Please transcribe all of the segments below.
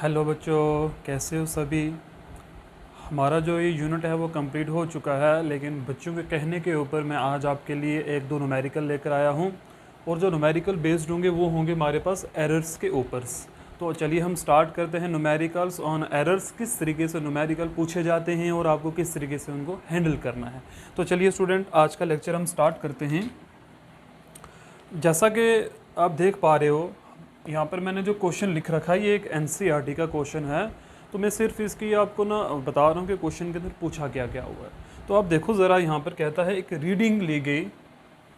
Hello बच्चों, कैसे हो सभी। हमारा जो ये यूनिट है वो कंप्लीट हो चुका है, लेकिन बच्चों के कहने के ऊपर मैं आज आपके लिए एक दो न्यूमेरिकल लेकर आया हूँ। और जो न्यूमेरिकल बेस्ड होंगे वो होंगे हमारे पास एरर्स के ऊपर। तो चलिए हम स्टार्ट करते हैं न्यूमेरिकल्स ऑन एरर्स। किस तरीके से न्यूमेरिकल पूछे जाते हैं और आपको किस तरीके से उनको हैंडल करना है। तो चलिए स्टूडेंट, आज का लेक्चर हम स्टार्ट करते हैं। जैसा कि आप देख पा रहे हो, यहाँ पर मैंने जो क्वेश्चन लिख रखा है ये एक एनसीईआरटी का क्वेश्चन है। तो मैं सिर्फ इसकी आपको ना बता रहा हूँ कि क्वेश्चन के अंदर पूछा क्या क्या हुआ है। तो आप देखो ज़रा, यहाँ पर कहता है एक रीडिंग ली गई।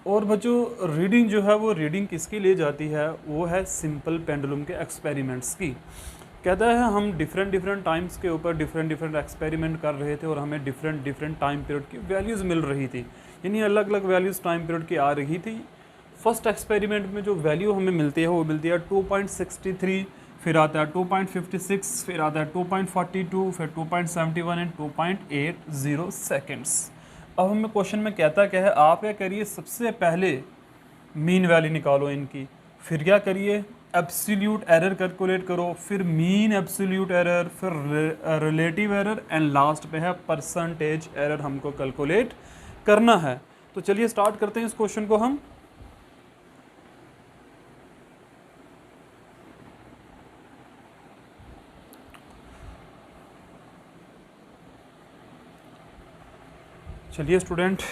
और बच्चों, रीडिंग जो है वो रीडिंग किसकी ली जाती है, वो है सिंपल पेंडुलम के एक्सपेरिमेंट्स की। कहता है हम डिफरेंट डिफरेंट टाइम्स के ऊपर डिफरेंट डिफरेंट एक्सपेरिमेंट कर रहे थे और हमें डिफरेंट डिफरेंट टाइम पीरियड की वैल्यूज़ मिल रही थी, यानी अलग अलग वैल्यूज़ टाइम पीरियड की आ रही थी। फर्स्ट एक्सपेरिमेंट में जो वैल्यू हमें मिलती है वो मिलती है 2.63, फिर आता है 2.56, फिर आता है 2.42, फिर 2.71 एंड 2.80 सेकेंड्स। अब हमें क्वेश्चन में कहता क्या है, आप क्या करिए, सबसे पहले मीन वैल्यू निकालो इनकी, फिर क्या करिए, एब्सोल्यूट एरर कैलकुलेट करो, फिर मीन एब्सोल्यूट एरर, फिर रिलेटिव एरर एंड लास्ट पे है परसेंटेज एरर हमको कैलकुलेट करना है। तो चलिए स्टार्ट करते हैं इस क्वेश्चन को हम। चलिए स्टूडेंट,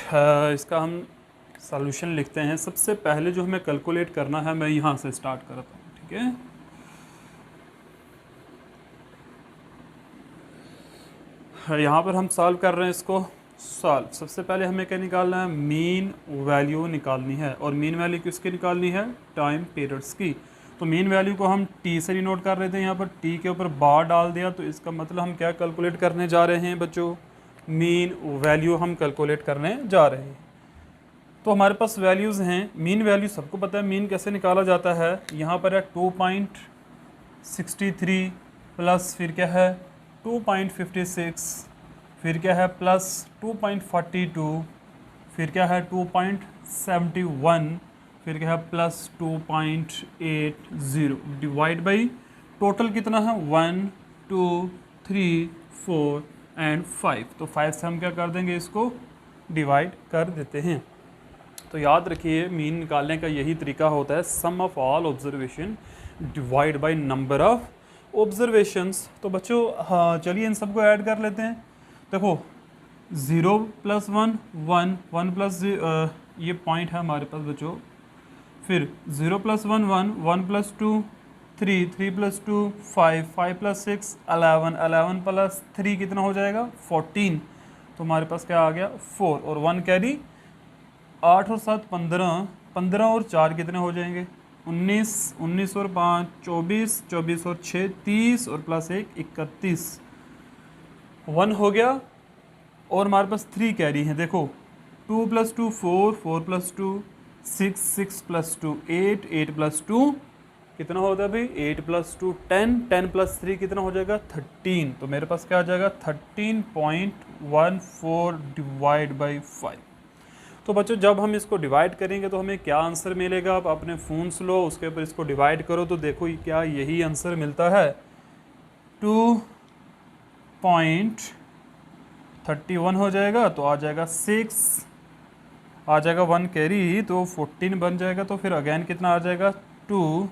इसका हम सॉल्यूशन लिखते हैं। सबसे पहले जो हमें कैलकुलेट करना है, मैं यहाँ से स्टार्ट करता हूँ, ठीक है। यहाँ पर हम सॉल्व कर रहे हैं इसको। सॉल्व, सबसे पहले हमें क्या निकालना है, मीन वैल्यू निकालनी है। और मीन वैल्यू किसकी निकालनी है, टाइम पीरियड्स की। तो मीन वैल्यू को हम टी से डिनोट कर रहे थे, यहाँ पर टी के ऊपर बार डाल दिया। तो इसका मतलब हम क्या कैलकुलेट करने जा रहे हैं बच्चों, मीन वैल्यू हम कैलकुलेट करने जा रहे हैं। तो हमारे पास वैल्यूज़ हैं। मीन वैल्यू सबको पता है, मीन कैसे निकाला जाता है। यहाँ पर है 2.63 प्लस फिर क्या है 2.56, फिर क्या है प्लस 2.42, फिर क्या है 2.71, फिर क्या है प्लस 2.80, डिवाइड बाई टोटल कितना है 1 2 3 4 एंड 5। तो 5 से हम क्या कर देंगे, इसको डिवाइड कर देते हैं। तो याद रखिए, मीन निकालने का यही तरीका होता है, sum of all observation divide by number of observations. तो बच्चों, हाँ चलिए इन सबको ऐड कर लेते हैं। देखो 0 + 1 1, 1 प्लस ये पॉइंट है हमारे पास बच्चों। फिर 0 + 1 1, 1 + 2 3, 3 + 2 5, 5 + 6 11, 11 + 3 कितना हो जाएगा 14। तो हमारे पास क्या आ गया 4 और 1 कैरी। 8 और 7 15, 15 और 4 कितने हो जाएंगे 19, 19 और 5 24, 24 और 6 30 और प्लस 1 31, 1 हो गया। और हमारे पास 3 कैरी हैं। देखो 2 + 2 4, 4 + 2 6, 6 + 2 8, 8 + 2 कितना होता है भाई 8 + 2 10, 10 + 3 कितना हो जाएगा 13। तो मेरे पास क्या आ जाएगा 13.14 डिवाइड बाई 5। तो बच्चों, जब हम इसको डिवाइड करेंगे तो हमें क्या आंसर मिलेगा, आप अपने फ़ोन्स लो, उसके ऊपर इसको डिवाइड करो तो देखो क्या यही आंसर मिलता है। 2.31 हो जाएगा, तो आ जाएगा 6, आ जाएगा 1 कैरी, तो 14 बन जाएगा। तो फिर अगेन कितना आ जाएगा 2।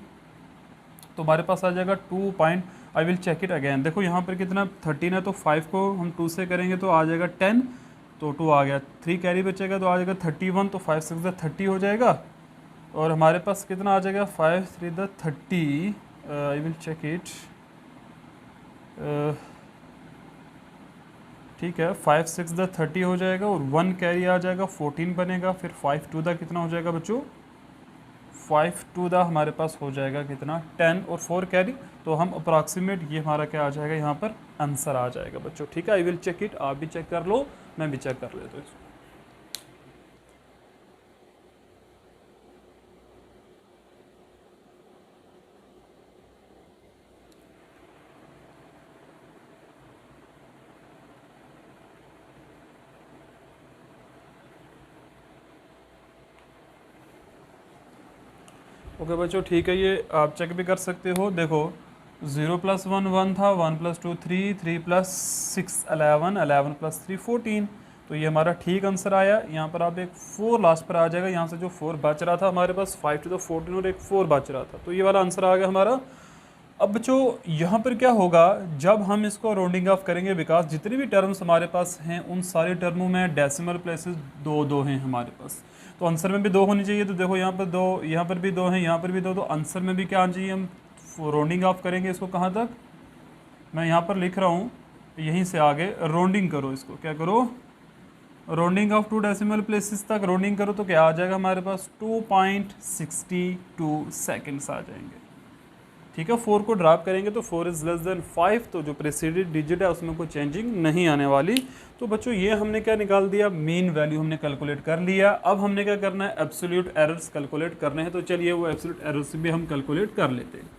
तो हमारे पास आ जाएगा 2 point, I will check it again. देखो यहाँ पर कितना 13 है, तो 5 को हम 2 से करेंगे तो आ जाएगा 10, तो 2 आ गया। 3 कैरी बचेगा तो आ जाएगा 31, तो 5 6 30 हो जाएगा। और हमारे पास कितना आ जाएगा 5 3 30, आई विल चेक इट। ठीक है, 5 6 30 हो जाएगा और 1 कैरी आ जाएगा 14 बनेगा। फिर 5 2 कितना हो जाएगा बच्चों 5 2 हमारे पास हो जाएगा कितना 10 और 4 कैरी। तो हम अप्रॉक्सीमेट ये हमारा क्या आ जाएगा, यहाँ पर आंसर आ जाएगा बच्चों। ठीक है, आई विल चेक इट, आप भी चेक कर लो, मैं भी चेक कर लेता हूँ इसको। ओके बच्चों, ठीक है, ये आप चेक भी कर सकते हो। देखो 0 + 1 1 था, 1 + 2 3, 3 + 6 11, 11 + 3 14। तो ये हमारा ठीक आंसर आया। यहाँ पर आप एक 4 लास्ट पर आ जाएगा, यहाँ से जो 4 बच रहा था हमारे पास 5 to the 14 और एक 4 बच रहा था, तो ये वाला आंसर आ गया हमारा। अब बच्चों यहाँ पर क्या होगा, जब हम इसको राउंडिंग ऑफ करेंगे, बिकॉज जितने भी टर्म्स हमारे पास हैं उन सारे टर्मों में डेसिमल प्लेसेस 2 2 हैं हमारे पास, तो आंसर में भी 2 होनी चाहिए। तो देखो यहाँ पर 2, यहाँ पर भी 2 हैं, यहाँ पर भी 2, तो आंसर में भी क्या आना चाहिए, हम राउंडिंग ऑफ करेंगे इसको कहाँ तक, मैं यहाँ पर लिख रहा हूँ, यहीं से आगे राउंडिंग करो इसको, क्या करो, राउंडिंग ऑफ 2 डेसिमल प्लेसेस तक राउंडिंग करो, तो क्या आ जाएगा हमारे पास 2.62 सेकेंड्स आ जाएंगे। ठीक है, 4 को ड्रॉप करेंगे तो 4 इज़ लेस देन 5, तो जो प्रीसीडेड डिजिट है उसमें कोई चेंजिंग नहीं आने वाली। तो बच्चों ये हमने क्या निकाल दिया, मीन वैल्यू हमने कैलकुलेट कर लिया। अब हमने क्या करना है, एब्सोल्यूट एरर्स कैलकुलेट करने हैं, तो चलिए वो एब्सोल्यूट एरर्स भी हम कैलकुलेट कर लेते हैं।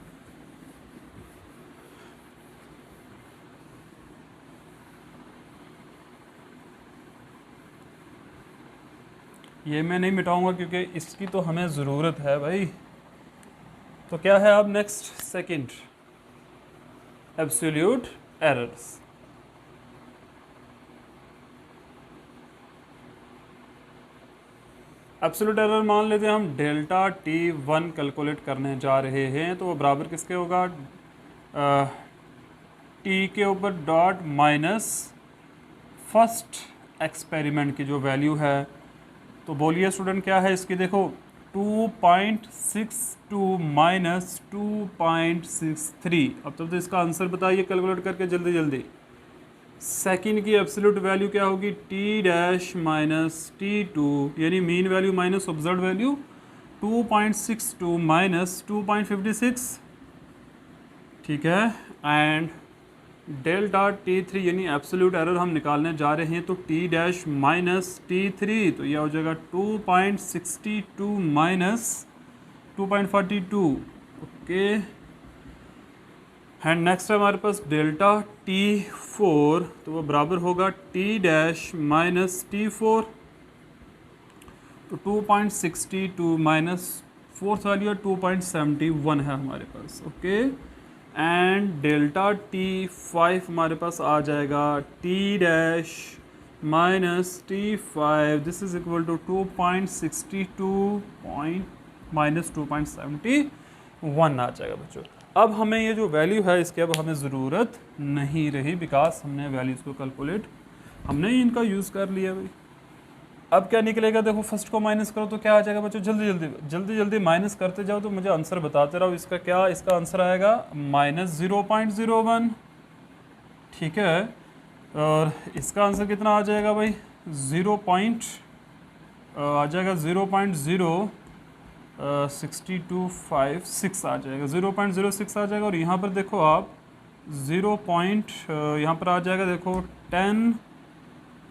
ये मैं नहीं मिटाऊंगा क्योंकि इसकी तो हमें ज़रूरत है भाई। तो क्या है अब next, second, absolute errors. Absolute error मान लेते हैं हम डेल्टा T1 कैलकुलेट करने जा रहे हैं, तो वो बराबर किसके होगा, टी के ऊपर डॉट माइनस फर्स्ट एक्सपेरिमेंट की जो वैल्यू है। तो बोलिए स्टूडेंट क्या है इसकी, देखो 2.62 माइनस 2.63। अब तो इसका आंसर बताइए कैलकुलेट करके जल्दी जल्दी। सेकंड की एब्सोल्यूट वैल्यू क्या होगी, टी डैश माइनस T2, यानी mean value minus observe value, 2.62 minus 2.56, ठीक है। एंड डेल्टा T3 यानी एब्सोल्यूट एरर हम निकालने जा रहे हैं, तो T डैश माइनस T3, तो यह हो जाएगा 2.62 माइनस 2.42, ओके। एंड नेक्स्ट है हमारे पास डेल्टा T4, तो वो बराबर होगा T डैश माइनस T4, तो 2.62 माइनस फोर्थ वैल्यू 2.71 है हमारे पास, ओके। एंड डेल्टा T5 हमारे पास आ जाएगा T dash minus T5, this is equal to 2.62 minus 2.71 आ जाएगा बच्चों। अब हमें ये जो वैल्यू है इसकी अब हमें ज़रूरत नहीं रही, बिकॉज हमने वैल्यूज़ को कैलकुलेट हमने ही इनका यूज़ कर लिया भाई। अब क्या निकलेगा, देखो फर्स्ट को माइनस करो तो क्या आ जाएगा बच्चों, जल्दी जल्दी माइनस करते जाओ तो मुझे आंसर बताते रहो। इसका क्या, इसका आंसर आएगा माइनस 0.01, ठीक है। और इसका आंसर कितना आ जाएगा भाई, आ जाएगा 0.6256 आ जाएगा, 0.06 आ जाएगा। और यहाँ पर देखो आप यहाँ पर आ जाएगा, देखो 10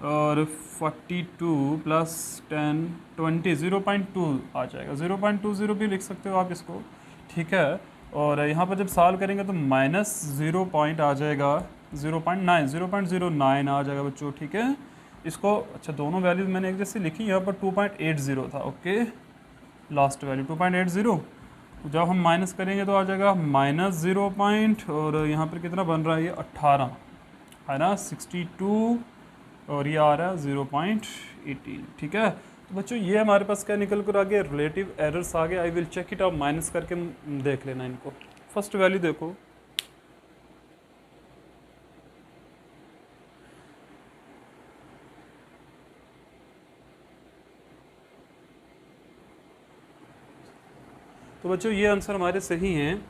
और 42 प्लस 10 20, 0.2 आ जाएगा, 0.20 भी लिख सकते हो आप इसको, ठीक है। और यहाँ पर जब सॉल्व करेंगे तो माइनस 0 पॉइंट आ जाएगा, 0.09 आ जाएगा बच्चों, ठीक है। इसको अच्छा दोनों वैल्यूज मैंने एक जैसे लिखी, यहाँ पर 2.80 था, ओके, लास्ट वैल्यू 2.80। जब हम माइनस करेंगे तो आ जाएगा माइनस 0 पॉइंट, और यहाँ पर कितना बन रहा है, ये 18 है ना, 62, और ये आ रहा है 0.18, ठीक है। तो बच्चों ये हमारे पास क्या निकल कर आ गया, रिलेटिव एरर्स आ गए। आई विल चेक इट, आप माइनस करके देख लेना इनको। फर्स्ट वैल्यू देखो, तो बच्चों ये आंसर हमारे सही हैं।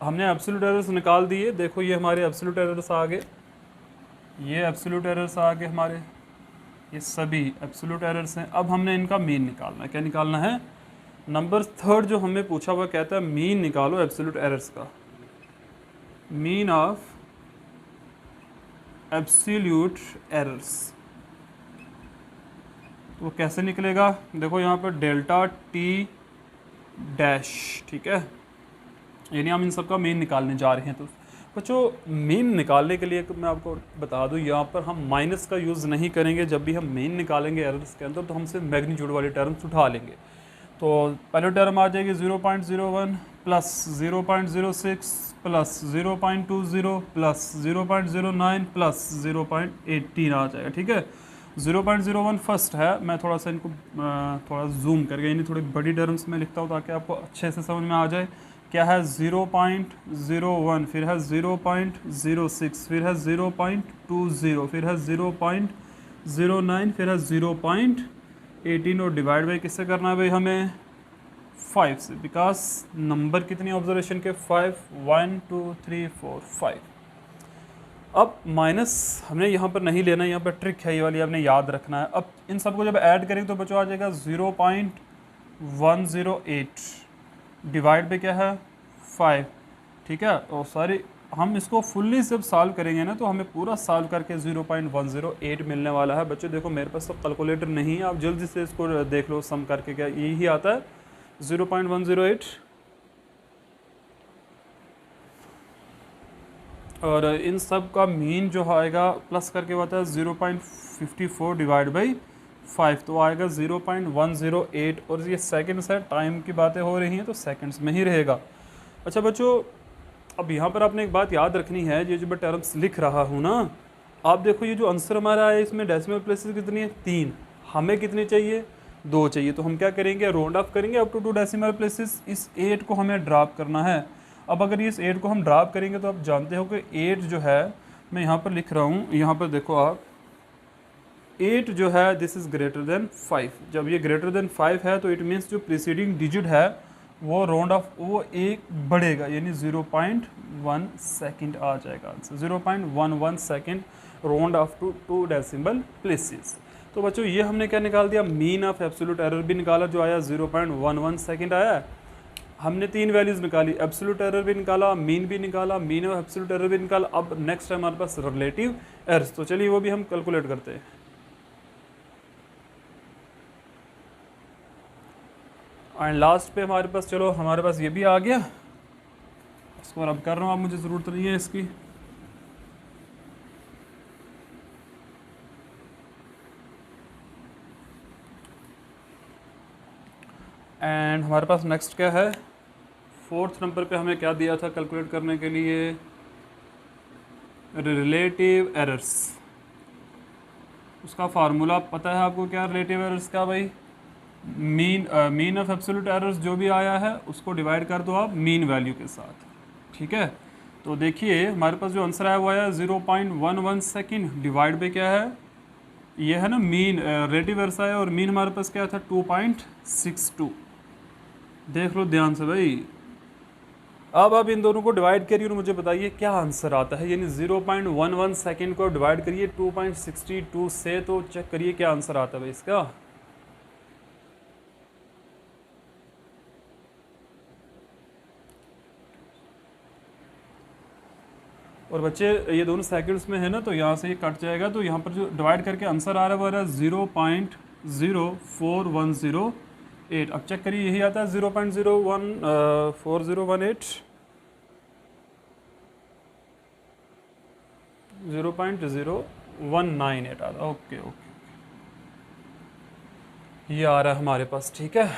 हमने एब्सोल्यूट एरर्स निकाल दिए, देखो ये हमारे एब्सोल्यूट एरर्स आ गए, ये एब्सोल्यूट एरर्स आ गए हमारे, ये सभी एब्सोल्यूट एरर्स हैं। अब हमने इनका मीन निकालना है, क्या निकालना है, नंबर थर्ड जो हमें पूछा हुआ कहता है मीन निकालो एब्सोल्यूट एरर्स का, मीन ऑफ एब्सोल्यूट एरर्स। तो वो कैसे निकलेगा, देखो यहाँ पर डेल्टा T डैश, ठीक है, यानी हम इन सब का मीन निकालने जा रहे हैं। तो बच्चों मीन निकालने के लिए मैं आपको बता दूं, यहाँ पर हम माइनस का यूज़ नहीं करेंगे। जब भी हम मीन निकालेंगे एरर्स के अंदर तो हम सिर्फ मैग्नीट्यूड वाली टर्म्स उठा लेंगे। तो पहले टर्म आ जाएगी 0.01 प्लस 0.06 प्लस 0.20 प्लस 0.09 प्लस 0.18 आ जाएगा। ठीक है, 0.01 फर्स्ट है। मैं थोड़ा सा इनको थोड़ा जूम करके यानी थोड़ी बड़ी टर्म्स में लिखता हूँ ताकि आपको अच्छे से समझ में आ जाए। क्या है 0.01, फिर है 0.06, फिर है 0.20, फिर है 0.09, फिर है 0.18 और डिवाइड बाई किससे करना है भाई हमें 5 से, बिकॉज नंबर कितनी ऑब्जर्वेशन के 5, 1 2 3 4 5। अब माइनस हमने यहाँ पर नहीं लेना, यहाँ पर ट्रिक है ये वाली आपने याद रखना है। अब इन सबको जब ऐड करेंगे तो बच्चों आ जाएगा 0.108 डिवाइड पे क्या है 5। ठीक है, और सारी हम इसको फुल्ली जब सॉल्व करेंगे ना तो हमें पूरा सॉल्व करके 0.108 मिलने वाला है। बच्चों देखो मेरे पास तो कैलकुलेटर नहीं है, आप जल्दी से इसको देख लो सम करके, क्या यही आता है 0.108। और इन सब का मीन जो आएगा प्लस करके होता है 0.54 डिवाइड बाई 5, तो आएगा 0.108। और ये सेकंड्स है, टाइम की बातें हो रही हैं तो सेकंड्स में ही रहेगा। अच्छा बच्चों, अब यहाँ पर आपने एक बात याद रखनी है, ये जो मैं टर्म्स लिख रहा हूँ ना, आप देखो ये जो आंसर हमारा है इसमें डेसिमल प्लेसेस कितनी है 3, हमें कितनी चाहिए 2 चाहिए। तो हम क्या करेंगे, राउंड ऑफ करेंगे अप टू 2 डेसिमल प्लेसेस। इस 8 को हमें ड्रॉप करना है। अब अगर इस 8 को हम ड्रॉप करेंगे तो आप जानते हो कि 8 जो है, मैं यहाँ पर लिख रहा हूँ, यहाँ पर देखो आप 8 जो है दिस इज़ ग्रेटर देन 5। जब ये ग्रेटर देन 5 है तो इट मीन्स जो प्रीसीडिंग डिजिट है वो राउंड ऑफ वो एक बढ़ेगा, यानी 0.1 सेकेंड आ जाएगा answer, 0.11 second round off to 2 decimal places. तो बच्चों ये हमने क्या निकाल दिया, मीन ऑफ एब्सोल्यूट एरर भी निकाला जो आया 0.11 सेकेंड आया। हमने 3 वैल्यूज़ निकाली, एब्सोल्यूट एरर भी निकाला, मीन भी निकाला, मीन ऑफ एब्सोल्यूट एरर भी निकाला। अब नेक्स्ट है हमारे पास रिलेटिव एरर्स, तो चलिए वो भी हम कैलकुलेट करते हैं। एंड लास्ट पे हमारे पास, चलो हमारे पास ये भी आ गया, इसको अब कर रहा हूँ, अब मुझे ज़रूरत नहीं है इसकी। एंड हमारे पास नेक्स्ट क्या है, 4th नंबर पे हमें क्या दिया था कैलकुलेट करने के लिए, रिलेटिव एरर्स। उसका फार्मूला पता है आपको क्या रिलेटिव एरर्स का भाई, मीन ऑफ एब्सोल्यूट एरर्स जो भी आया है उसको डिवाइड कर दो आप मीन वैल्यू के साथ। ठीक है, तो देखिए हमारे पास जो आंसर आया वो आया 0.11 सेकेंड डिवाइड पे क्या है, ये है ना मीन रिलेटिव एरर्स आया, और मीन हमारे पास क्या था 2.62। देख लो ध्यान से भाई। अब आप इन दोनों को डिवाइड करिए और मुझे बताइए क्या आंसर आता है, यानी 0.11 सेकेंड को डिवाइड करिए 2.62 से, तो चेक करिए क्या आंसर आता है भाई इसका। और बच्चे ये दोनों सेकंड्स में है ना, तो यहाँ से ये कट जाएगा, तो यहाँ पर जो डिवाइड करके आंसर आ रहा है वो आ रहा है 0.04108। अब चेक करिए यही आता है 0.014018, 0.0198 आता है। ओके ओके, ये आ रहा है हमारे पास। ठीक है,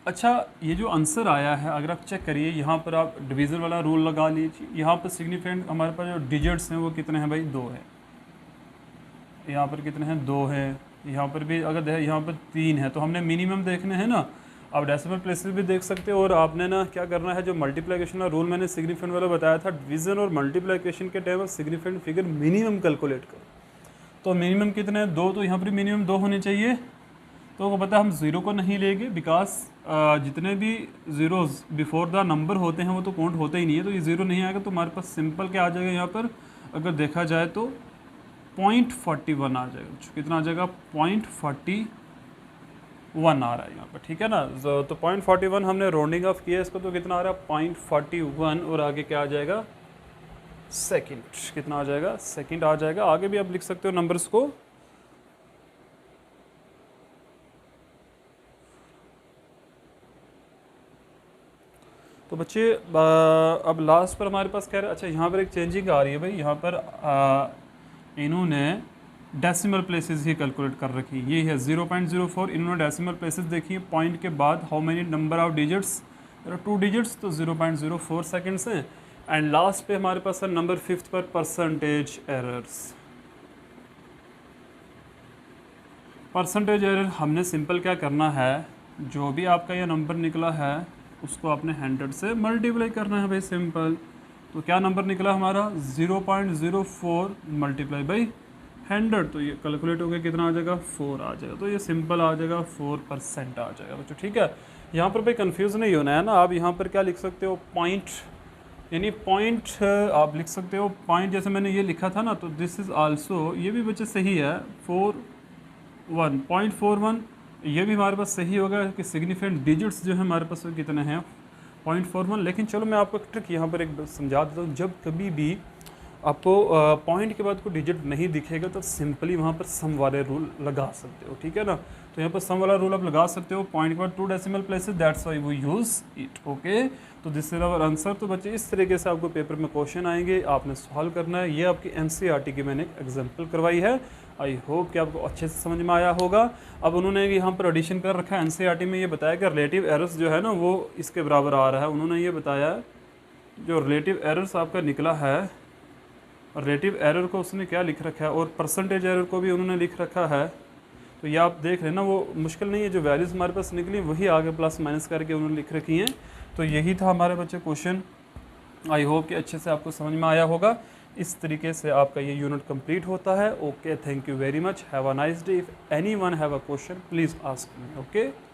अच्छा ये जो आंसर आया है अगर आप चेक करिए, यहाँ पर आप डिवीज़न वाला रूल लगा लीजिए। यहाँ पर सिग्निफिकेंट हमारे पास जो डिजिट्स हैं वो कितने हैं भाई 2 है, यहाँ पर कितने हैं 2 हैं, यहाँ पर भी अगर यहाँ पर 3 है, तो हमने मिनिमम देखने हैं ना। आप डेसिमल प्लेसेस भी देख सकते हो, और आपने ना क्या करना है, जो मल्टीप्लिकेशन का रूल मैंने सिग्निफिकेंट वाला बताया था, डिवीज़न और मल्टीप्लिकेशन के time significant figure minimum calculate करो। तो मिनिमम कितने हैं 2, तो यहाँ पर मिनिमम 2 होने चाहिए। तो पता है हम 0 को नहीं लेंगे, बिकॉज जितने भी ज़ीरोज़ बिफोर द नंबर होते हैं वो तो काउंट होते ही नहीं है, तो ये 0 नहीं आएगा। तो हमारे पास सिंपल क्या आ जाएगा, यहाँ पर अगर देखा जाए तो 0.41 आ जाएगा। कितना आ जाएगा 0.41 आ रहा है यहाँ पर। ठीक है ना, तो 0.41 हमने राउंडिंग ऑफ किया इसको, तो कितना आ रहा है 0.41, और आगे क्या आ जाएगा सेकंड। कितना आ जाएगा सेकंड आ जाएगा। आगे भी आप लिख सकते हो नंबर्स को। तो बच्चे अब लास्ट पर हमारे पास क्या है, अच्छा यहाँ पर एक चेंजिंग आ रही है भाई, यहाँ पर इन्होंने डेसिमल प्लेसेस ही कैलकुलेट कर रखी। ये है 0.04, इन्होंने डेसिमल प्लेसेस देखी है, पॉइंट के बाद how many number of digits, 2 digits, तो 0.04 सेकेंड्स हैं। एंड लास्ट पे हमारे पास है नंबर 5 पर परसेंटेज एरर्स। परसेंटेज एरर हमने सिंपल क्या करना है, जो भी आपका ये नंबर निकला है उसको आपने 100 से मल्टीप्लाई करना है भाई, सिंपल। तो क्या नंबर निकला हमारा 0.04 मल्टीप्लाई बाई 100, तो ये कैलकुलेट हो गया कितना आ जाएगा 4 आ जाएगा। तो ये सिंपल आ जाएगा 4% आ जाएगा बच्चों, ठीक है। यहाँ पर भाई कंफ्यूज नहीं होना है ना, आप यहाँ पर क्या लिख सकते हो पॉइंट, यानी पॉइंट आप लिख सकते हो पॉइंट, जैसे मैंने ये लिखा था ना, तो दिस इज़ आल्सो, ये भी बच्चे सही है 41.41, ये भी हमारे पास सही होगा कि सिग्निफिकेंट डिजिट्स जो है हमारे पास वो कितने हैं 0.41। लेकिन चलो मैं आपको एक ट्रिक यहाँ पर एक समझा देता हूँ, जब कभी भी आपको पॉइंट के बाद कोई डिजिट नहीं दिखेगा तो सिंपली वहाँ पर सम वाले रूल लगा सकते हो, ठीक है ना। तो यहाँ पर सम वाला रूल आप लगा सकते हो, पॉइंट के बाद 2 decimal places, that's why we use it, okay. तो दिस इज आवर आंसर। तो बच्चे इस तरीके से आपको पेपर में क्वेश्चन आएंगे, आपने सॉल्व करना है। ये आपकी एनसीईआरटी की मैंने एक एग्जाम्पल करवाई है, आई होप कि आपको अच्छे से समझ में आया होगा। अब उन्होंने यहाँ पर एडिशन कर रखा है, एनसीईआरटी में ये बताया कि रिलेटिव एरर्स जो है ना वो इसके बराबर आ रहा है। उन्होंने ये बताया जो रिलेटिव एरर्स आपका निकला है, रिलेटिव एरर को उसने क्या लिख रखा है, और परसेंटेज एरर को भी उन्होंने लिख रखा है। तो ये आप देख रहे हैं ना, वो मुश्किल नहीं है, जो वैल्यूज़ हमारे पास निकली वही आगे प्लस माइनस करके उन्होंने लिख रखी हैं। तो यही था हमारे बच्चे क्वेश्चन, आई होप कि अच्छे से आपको समझ में आया होगा। इस तरीके से आपका ये यूनिट कंप्लीट होता है। Okay, thank you very much, have a nice day. If anyone have a question please ask me, okay.